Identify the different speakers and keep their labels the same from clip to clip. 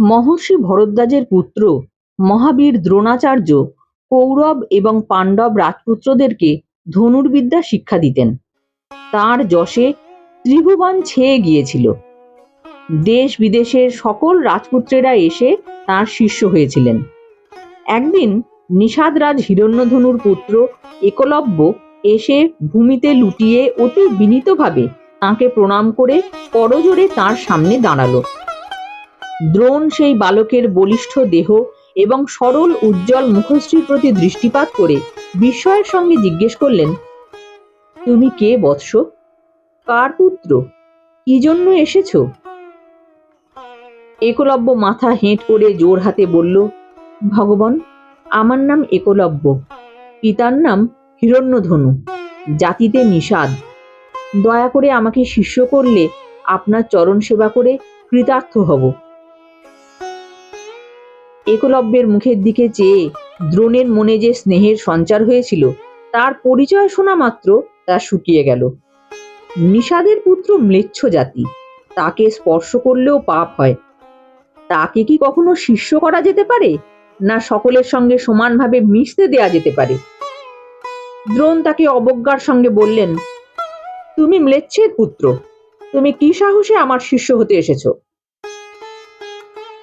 Speaker 1: মহর্ষি ভরদ্বাজের পুত্র মহাবীর দ্রোণাচার্য কৌরব এবং পাণ্ডব রাজপুত্রদেরকে ধনুর্বিদ্যা শিক্ষা দিতেন। তাঁর যশে ত্রিভুবন ছেয়ে গিয়েছিল। দেশ বিদেশের সকল রাজপুত্রেরা এসে তাঁর শিষ্য হয়েছিলেন। একদিন নিষাদরাজ হিরণ্যধনুর পুত্র একলব্য এসে ভূমিতে লুটিয়ে অতি বিনীতভাবে তাঁকে প্রণাম করে করজোড়ে তাঁর সামনে দাঁড়ালো। দ্রোণ সেই বালকের বলিষ্ঠ দেহ এবং সরল উজ্জ্বল মুখশ্রীর প্রতি দৃষ্টিপাত করে বিস্ময়ের সঙ্গে জিজ্ঞেস করলেন, তুমি কে বৎস? কার পুত্র? কি জন্য এসেছ? একলব্য মাথা হেঁট করে জোর হাতে বলল, ভগবান, আমার নাম একলব্য, পিতার নাম হিরণ্যধনু, জাতিতে নিষাদ। দয়া করে আমাকে শিষ্য করলে আপনার চরণ সেবা করে কৃতার্থ হব। একলব্যের মুখের দিকে চেয়ে দ্রোণের মনে যে স্নেহের সঞ্চার হয়েছিল তার পরিচয় শোনা মাত্র তা শুকিয়ে গেল। নিষাদের পুত্র ম্লেচ্ছ জাতি, তাকে স্পর্শ করলেও পাপ হয়। তাকে কি কখনো শিষ্য করা যেতে পারে, না সকলের সঙ্গে সমানভাবে মিশতে দেয়া যেতে পারে? দ্রোণ তাকে অবজ্ঞার সঙ্গে বললেন, তুমি ম্লেচ্ছের পুত্র, তুমি কি সাহসে আমার শিষ্য হতে এসেছো?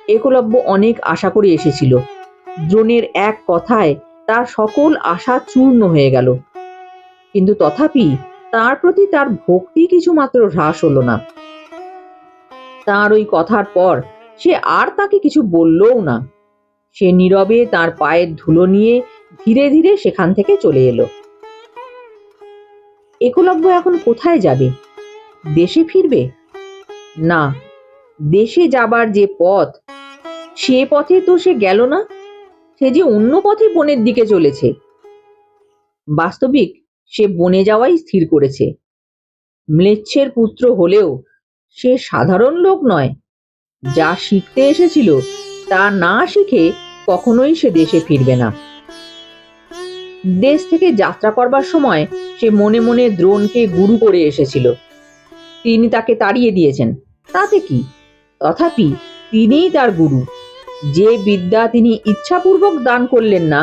Speaker 1: একলব্য অনেক আশা করে এসেছিল। দ্রোণের এক কথায় তার সকল আশা চূর্ণ হয়ে গেল। কিন্তু তথাপি তার প্রতি তার ভক্তি কিছুমাত্র হ্রাস হলো না। তার ওই কথার পর সে আর তাকে কিছু বললও না। সে নীরবে তার পায়ের ধুলো নিয়ে ধীরে ধীরে সেখান থেকে চলে এলো। একলব্য এখন কোথায় যাবে? দেশে ফিরবে? না, দেশে যাবার যে পথ, সে পথে তো সে গেল না। সে যে অন্য পথে বনের দিকে চলেছে। বাস্তবিক সে বনে যাওয়াই স্থির করেছে। ম্লেচ্ছের পুত্র হলেও সে সাধারণ লোক নয়। যা শিখতে এসেছিল তা না শিখে কখনোই সে দেশে ফিরবে না। দেশ থেকে যাত্রা করবার সময় সে মনে মনে দ্রোণকে গুরু করে এসেছিল। তিনি তাকে তাড়িয়ে দিয়েছেন, তাতে কি? তথাপি তিনিই তার গুরু। যে বিদ্যা তিনি ইচ্ছাপূর্বক দান করলেন না,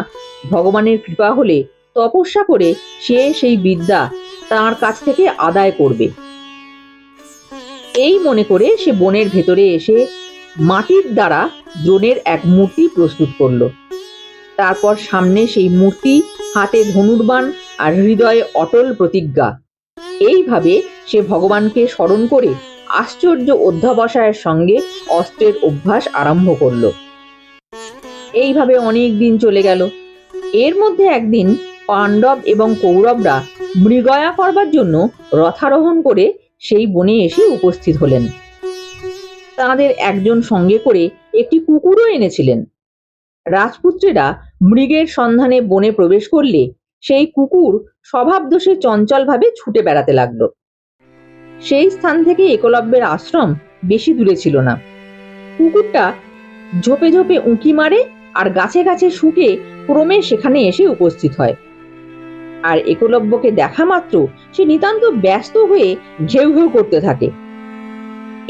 Speaker 1: ভগবানের কৃপা হলে তপস্যা করে সে সেই বিদ্যা তার কাছ থেকে আদায় করবে। এই মনে করে সে বনের ভেতরে এসে মাটির দ্বারা দ্রোণের এক মূর্তি প্রস্তুত করল। তারপর সামনে সেই মূর্তি, হাতে ধনুর্বাণ আর হৃদয়ে অটল প্রতিজ্ঞা। এইভাবে সে ভগবানকে স্মরণ করে আশ্চর্য অধ্যবসায়ের সঙ্গে অস্ত্রের অভ্যাস আরম্ভ করল। এইভাবে অনেক দিন চলে গেল। এর মধ্যে একদিন পাণ্ডব এবং কৌরবরা মৃগয়া করবার জন্য রথারোহণ করে সেই বনে এসে উপস্থিত হলেন। তাদের একজন সঙ্গে করে একটি কুকুরও এনেছিলেন। রাজপুত্রেরা মৃগের সন্ধানে বনে প্রবেশ করলে সেই কুকুর স্বভাবদোষে চঞ্চলভাবে ছুটে বেড়াতে লাগলো। সেই স্থান থেকে একলব্যের আশ্রম বেশি দূরে ছিল না। কুকুরটা ঝোপে ঝোপে উঁকি মারে আর গাছে গাছে শুকে ক্রমে সেখানে এসে উপস্থিত হয়। আর একলব্যকে দেখা মাত্র সে নিতান্ত ব্যস্ত হয়ে ঘেউ ঘেউ করতে থাকে।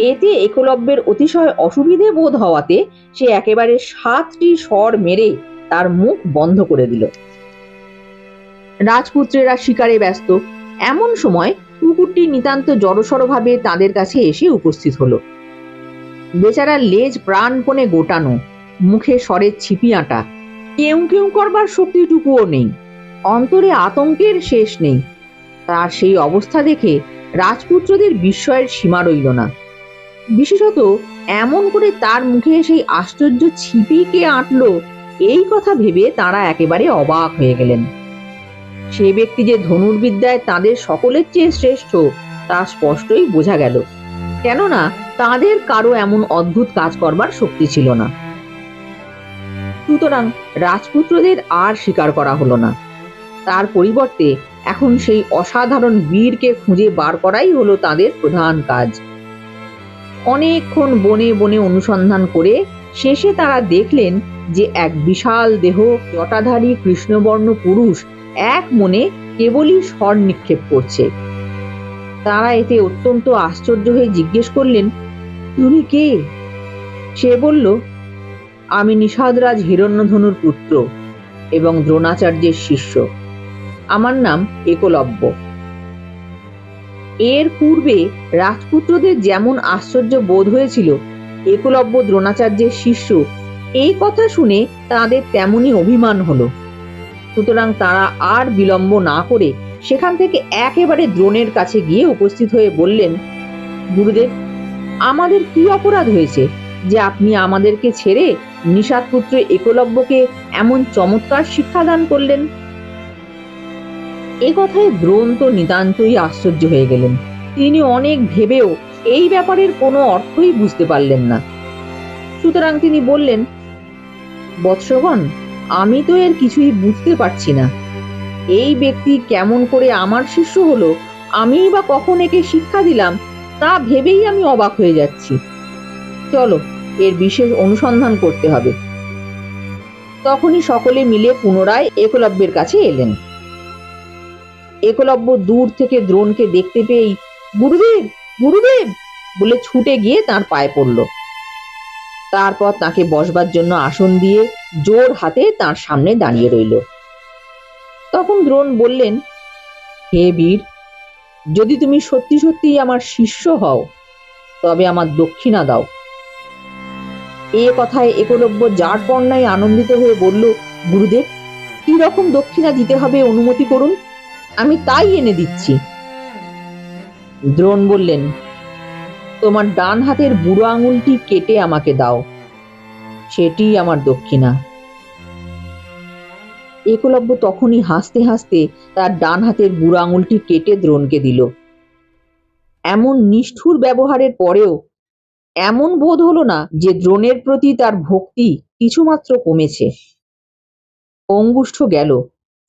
Speaker 1: এতে একলব্যের অতিশয় অসুবিধে বোধ হওয়াতে সে একেবারে 7টি স্বর মেরে তার মুখ বন্ধ করে দিল। রাজপুত্রেরা শিকারে ব্যস্ত। এমন সময় কুকুরটি নিতান্ত জড়সড় ভাবে তাদের কাছে এসে উপস্থিত হলো। বেচারার লেজ প্রাণপণে গোটানো, মুখে স্বরের ছিপি আঁটা, কেউ কেউ করবার শক্তিটুকুও নেই, অন্তরে আতঙ্কের শেষ নেই। তার সেই অবস্থা দেখে রাজপুত্রদের বিস্ময়ের সীমা রইল না। বিশেষত এমন করে তার মুখে সেই আশ্চর্য ছিপি কে আঁটলো, এই কথা ভেবে তারা একেবারে অবাক হয়ে গেলেন। সে ব্যক্তি যে ধনুর্বিদ্যায় তাদের সকলের চেয়ে শ্রেষ্ঠ তা স্পষ্টই বোঝা গেল, কেননা তাদের কারো এমন অদ্ভুত কাজ করবার শক্তি ছিল না। সুতরাং রাজপুত্রদের আর স্বীকার করা হলো না। তার পরিবর্তে এখন সেই অসাধারণ বীরকে খুঁজে বার করাই হলো তাদের প্রধান কাজ। অনেকক্ষণ বনে বনে অনুসন্ধান করে শেষে তারা দেখলেন যে এক বিশাল দেহ জটাধারী কৃষ্ণবর্ণ পুরুষ এক মনে কেবলই স্বর নিক্ষেপ করছে। তারা এতে অত্যন্ত আশ্চর্য হয়ে জিজ্ঞেস করলেন, তুমি কে? সে বলল, আমি নিষাদরাজ হিরণ্যধনুর পুত্র এবং দ্রোণাচার্যের শিষ্য। আমার নাম একলব্য। এর পূর্বে রাজপুত্রদের যেমন আশ্চর্য বোধ হয়েছিল একলব্য দ্রোণাচার্যের শিষ্য, এই কথা শুনে তাদের তেমনই অভিমান হলো। সুতরাং তারা আর বিলম্ব না করে সেখান থেকে একেবারে দ্রোণের কাছে গিয়ে উপস্থিত হয়ে বললেন, গুরুদেব, আমাদের কি অপরাধ হয়েছে যে আপনি আমাদেরকে ছেড়ে নিষাদপুত্র একলব্যকে এমন চমৎকার শিক্ষাদান করলেন? এ কথায় দ্রোণ তো নিতান্তই আশ্চর্য হয়ে গেলেন। তিনি অনেক ভেবেও এই ব্যাপারের কোনো অর্থই বুঝতে পারলেন না। সুতরাং তিনি বললেন, বৎসগণ, আমি তো এর কিছুই বুঝতে পারছি না। এই ব্যক্তি কেমন করে আমার শিষ্য হলো, আমিই বা কখন একে শিক্ষা দিলাম, তা ভেবেই আমি অবাক হয়ে যাচ্ছি। চলো, এর বিশেষ অনুসন্ধান করতে হবে। তখনই সকলে মিলে পুনরায় একলব্যের কাছে এলেন। একলব্য দূর থেকে দ্রোণকে দেখতে পেয়েই গুরুদেব, গুরুদেব বলে ছুটে গিয়ে তার পায়ে পড়ল। তারপর তাকে বসবার জন্য আসন দিয়ে জোর হাতে তার সামনে দাঁড়িয়ে রইল। তখন দ্রোণ বললেন, হে বীর, যদি তুমি সত্যি সত্যি আমার শিষ্য হও তবে আমার দক্ষিণা দাও। এ কথায় একলব্য জারপন্নায় আনন্দিত হয়ে বলল, গুরুদেব, কি রকম দক্ষিণা দিতে হবে অনুমতি করুন, আমি তাই এনে দিচ্ছি। দ্রোণ বললেন, তোমার ডান হাতের বুড়ো আঙুলটি কেটে আমাকে দাও, সেটি আমার দক্ষিণা। একলব্য তখনই হাসতে হাসতে তার ডান হাতের বুড়ো আঙুলটি কেটে দ্রোণকে দিল। এমন নিষ্ঠুর ব্যবহারের পরেও এমন বোধ হলো না যে দ্রোণের প্রতি তার ভক্তি কিছুমাত্র কমেছে। অঙ্গুষ্ঠ গেল,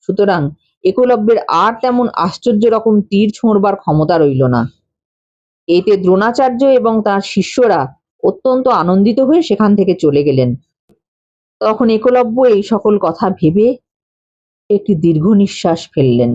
Speaker 1: সুতরাং একলব্যের আর তেমন আশ্চর্য রকম তীর ছোঁড়বার ক্ষমতা রইল না। এতে দ্রোণাচার্য এবং তার শিষ্যরা অত্যন্ত আনন্দিত হয়ে সেখান থেকে চলে গেলেন। তখন একলব্য এই সকল কথা ভেবে একটি দীর্ঘ নিঃশ্বাস ফেললেন।